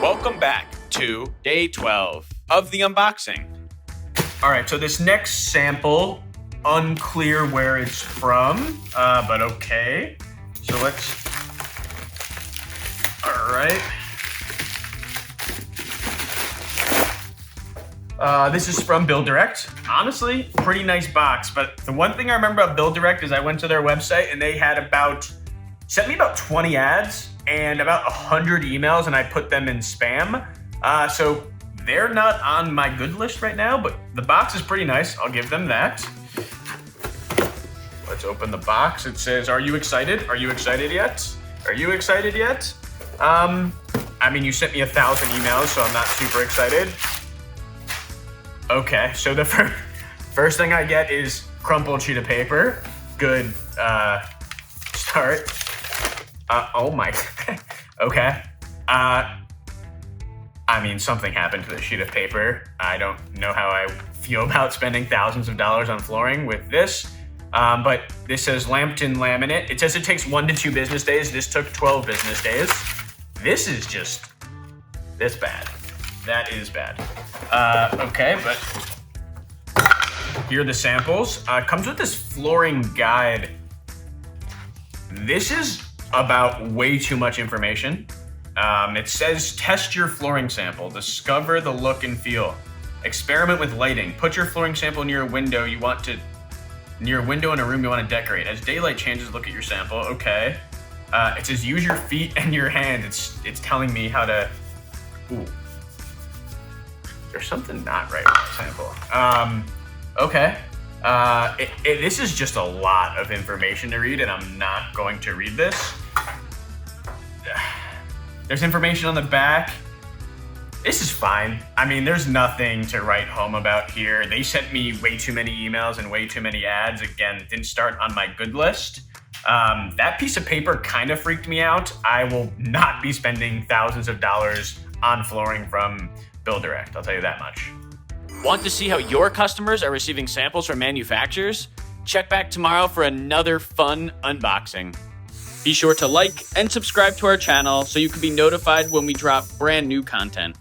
Welcome back to day 12 of the unboxing. All right, so this next sample, unclear where it's from, but okay. So let's, all right. This is from BuildDirect. Honestly, pretty nice box, but the one thing I remember about BuildDirect is I went to their website and they had sent me about 20 ads and about 100 emails, and I put them in spam. So they're not on my good list right now, but the box is pretty nice. I'll give them that. Let's open the box. It says, "Are you excited? Are you excited yet? Are you excited yet?" I mean, you sent me 1,000 emails, so I'm not super excited. Okay, so the first thing I get is crumpled sheet of paper. Good start. Oh my, okay. I mean, something happened to the sheet of paper. I don't know how I feel about spending thousands of dollars on flooring with this, but this says Lambton laminate. It says it takes 1 to 2 business days. This took 12 business days. This is just, this bad. That is bad. Okay, but here are the samples. Comes with this flooring guide. This is about way too much information. It says test your flooring sample, discover the look and feel, experiment with lighting, put your flooring sample near a window in a room you want to decorate. As daylight changes, look at your sample. Okay. It says use your feet and your hand. It's telling me how to. Ooh. There's something not right with the sample. Okay. This is just a lot of information to read, and I'm not going to read this. There's information on the back. This is fine. I mean, there's nothing to write home about here. They sent me way too many emails and way too many ads. Again, didn't start on my good list. That piece of paper kind of freaked me out. I will not be spending thousands of dollars on flooring from BuildDirect. I'll tell you that much. Want to see how your customers are receiving samples from manufacturers? Check back tomorrow for another fun unboxing. Be sure to like and subscribe to our channel so you can be notified when we drop brand new content.